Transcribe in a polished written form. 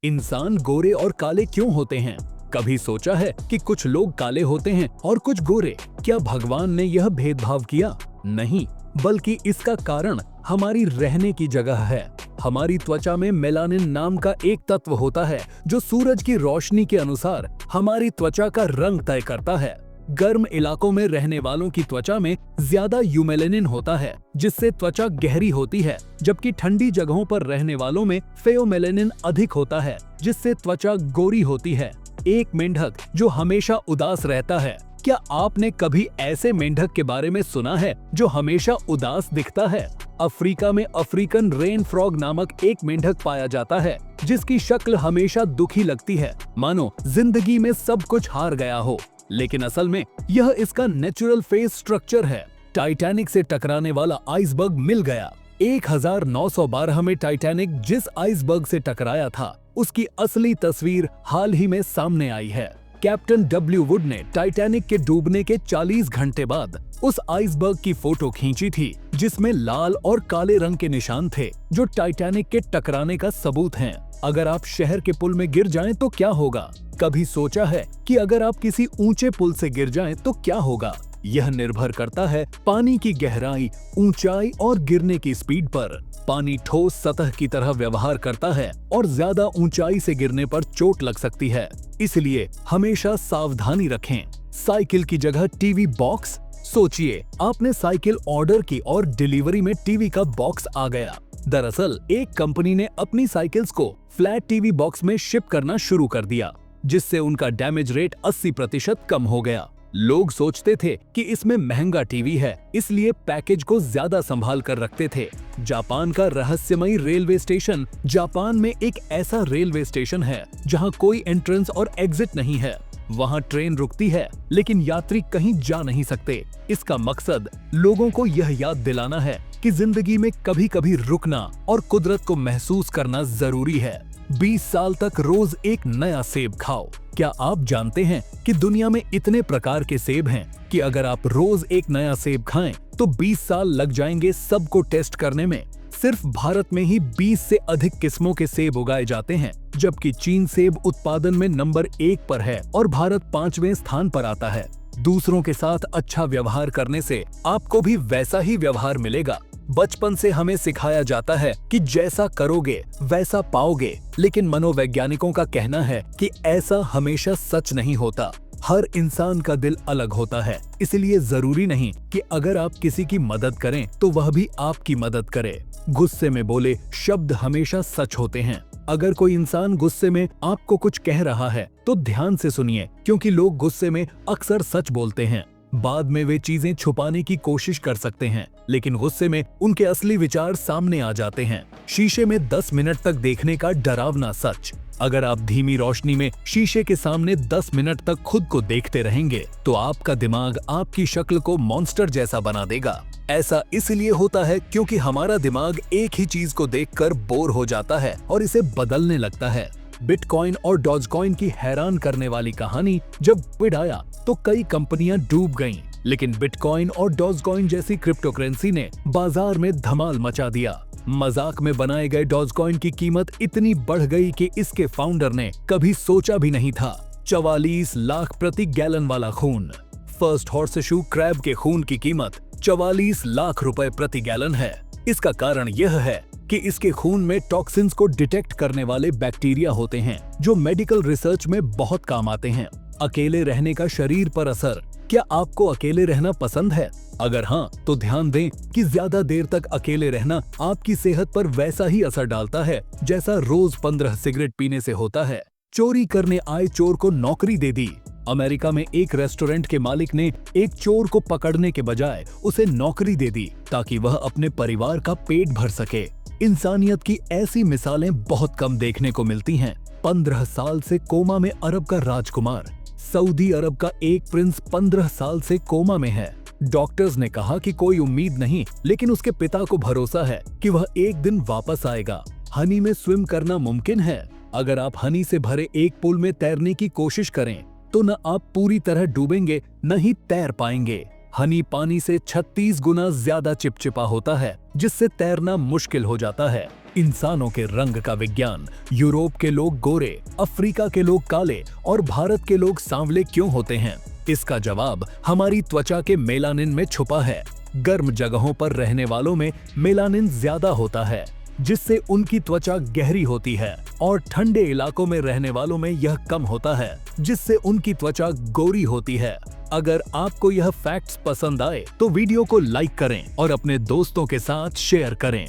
इंसान गोरे और काले क्यों होते हैं? कभी सोचा है कि कुछ लोग काले होते हैं और कुछ गोरे? क्या भगवान ने यह भेदभाव किया? नहीं, बल्कि इसका कारण हमारी रहने की जगह है। हमारी त्वचा में मेलानिन नाम का एक तत्व होता है जो सूरज की रोशनी के अनुसार हमारी त्वचा का रंग तय करता है। गर्म इलाकों में रहने वालों की त्वचा में ज्यादा यूमेलेनिन होता है, जिससे त्वचा गहरी होती है, जबकि ठंडी जगहों पर रहने वालों में फेओमेलेनिन अधिक होता है, जिससे त्वचा गोरी होती है। एक मेंढक जो हमेशा उदास रहता है। क्या आपने कभी ऐसे मेंढक के बारे में सुना है जो हमेशा उदास दिखता है? अफ्रीका में अफ्रीकन रेन फ्रॉग नामक एक मेंढक पाया जाता है, जिसकी शक्ल हमेशा दुखी लगती है, मानो जिंदगी में सब कुछ हार गया हो। लेकिन असल में यह इसका नेचुरल फेस स्ट्रक्चर है। टाइटैनिक से टकराने वाला आइसबर्ग मिल गया। 1912 में टाइटैनिक जिस आइसबर्ग से टकराया था, उसकी असली तस्वीर हाल ही में सामने आई है। कैप्टन डब्ल्यू वुड ने टाइटैनिक के डूबने के 40 घंटे बाद उस आइसबर्ग की फोटो खींची थी, जिसमें लाल और काले रंग के निशान थे, जो टाइटैनिक के टकराने का सबूत हैं। अगर आप शहर के पुल में गिर जाएं तो क्या होगा? कभी सोचा है कि अगर आप किसी ऊंचे पुल से गिर जाएं तो क्या होगा? यह निर्भर करता है पानी की गहराई, ऊंचाई और गिरने की स्पीड पर। पानी ठोस सतह की तरह व्यवहार करता है और ज्यादा ऊंचाई से गिरने पर चोट लग सकती है, इसलिए हमेशा सावधानी रखें। साइकिल की जगह टीवी बॉक्स? सोचिए, आपने साइकिल ऑर्डर की और डिलीवरी में टीवी का बॉक्स आ गया। दरअसल एक कंपनी ने अपनी साइकिल्स को फ्लैट टीवी बॉक्स में शिप करना शुरू कर दिया, जिससे उनका डैमेज रेट 80% कम हो गया। लोग सोचते थे कि इसमें महंगा टीवी है, इसलिए पैकेज को ज्यादा संभाल कर रखते थे। जापान का रहस्यमयी रेलवे स्टेशन। जापान में एक ऐसा रेलवे स्टेशन है जहां कोई एंट्रेंस और एग्जिट नहीं है। वहां ट्रेन रुकती है, लेकिन यात्री कहीं जा नहीं सकते। इसका मकसद लोगों को यह याद दिलाना है कि जिंदगी में कभी-कभी रुकना और कुदरत को महसूस करना जरूरी है। 20 साल तक रोज एक नया सेब खाओ। क्या आप जानते हैं कि दुनिया में इतने प्रकार के सेब हैं कि अगर आप रोज एक नया सेब खाएं तो 20 साल लग जाएंगे सबको टेस्ट करने में। सिर्फ भारत में ही 20 से अधिक किस्मों के सेब उगाए जाते हैं, जबकि चीन सेब उत्पादन में नंबर 1 पर है और भारत 5वें स्थान पर आता है। दूसरों के साथ अच्छा व्यवहार करने से आपको भी वैसा ही व्यवहार मिलेगा। बचपन से हमें सिखाया जाता है कि जैसा करोगे वैसा पाओगे, लेकिन मनोवैज्ञानिकों का कहना है कि ऐसा हमेशा सच नहीं होता। हर इंसान का दिल अलग होता है, इसलिए जरूरी नहीं कि अगर आप किसी की मदद करें तो वह भी आपकी मदद करे। गुस्से में बोले शब्द हमेशा सच होते हैं। अगर कोई इंसान गुस्से में आपको कुछ कह रहा है तो ध्यान से सुनिए, क्योंकि लोग गुस्से में अक्सर सच बोलते हैं। बाद में वे चीजें छुपाने की कोशिश कर सकते हैं, लेकिन गुस्से में उनके असली विचार सामने आ जाते हैं। शीशे में 10 मिनट तक देखने का डरावना सच। अगर आप धीमी रोशनी में शीशे के सामने 10 मिनट तक खुद को देखते रहेंगे तो आपका दिमाग आपकी शक्ल को मॉन्स्टर जैसा बना देगा। ऐसा इसलिए होता है क्योंकि हमारा दिमाग एक ही चीज को देखकर बोर हो जाता है और इसे बदलने लगता है। बिटकॉइन और डॉजकॉइन की हैरान करने वाली कहानी। जब कोविड आया तो कई कंपनियां डूब गईं, लेकिन बिटकॉइन और डॉजकॉइन जैसी क्रिप्टोकरेंसी ने बाजार में धमाल मचा दिया। मजाक में बनाए गए डॉजकॉइन की कीमत इतनी बढ़ गई कि इसके फाउंडर ने कभी सोचा भी नहीं था। 44 लाख प्रति गैलन वाला खून। फर्स्ट हॉर्सशू क्रैब के खून की कीमत 44 लाख रुपए प्रति गैलन है। इसका कारण यह है कि इसके खून में टॉक्सिन्स को डिटेक्ट करने वाले बैक्टीरिया होते हैं, जो मेडिकल रिसर्च में बहुत काम आते हैं। अकेले रहने का शरीर पर असर। क्या आपको अकेले रहना पसंद है? अगर हाँ, तो ध्यान दें कि ज्यादा देर तक अकेले रहना आपकी सेहत पर वैसा ही असर डालता है जैसा रोज 15 सिगरेट पीने से होता है। चोरी करने आए चोर को नौकरी दे दी। अमेरिका में एक रेस्टोरेंट के मालिक ने एक चोर को पकड़ने के बजाय उसे नौकरी दे दी, ताकि वह अपने परिवार का पेट भर सके। इंसानियत की ऐसी मिसालें बहुत कम देखने को मिलती हैं। 15 साल से कोमा में अरब का राजकुमार। सऊदी अरब का एक प्रिंस 15 साल से कोमा में है। डॉक्टर्स ने कहा कि कोई उम्मीद नहीं, लेकिन उसके पिता को भरोसा है कि वह एक दिन वापस आएगा। हनी में स्विम करना मुमकिन है। अगर आप हनी से भरे एक पूल में तैरने की कोशिश करें तो न आप पूरी तरह डूबेंगे न ही तैर पाएंगे। हनी पानी से 36 गुना ज्यादा चिपचिपा होता है, जिससे तैरना मुश्किल हो जाता है। इंसानों के रंग का विज्ञान। यूरोप के लोग गोरे, अफ्रीका के लोग काले और भारत के लोग सांवले क्यों होते हैं? इसका जवाब हमारी त्वचा के मेलानिन में छुपा है। गर्म जगहों पर रहने वालों में मेलानिन ज्यादा होता है, जिससे उनकी त्वचा गहरी होती है, और ठंडे इलाकों में रहने वालों में यह कम होता है, जिससे उनकी त्वचा गोरी होती है। अगर आपको यह फैक्ट्स पसंद आए तो वीडियो को लाइक करें और अपने दोस्तों के साथ शेयर करें।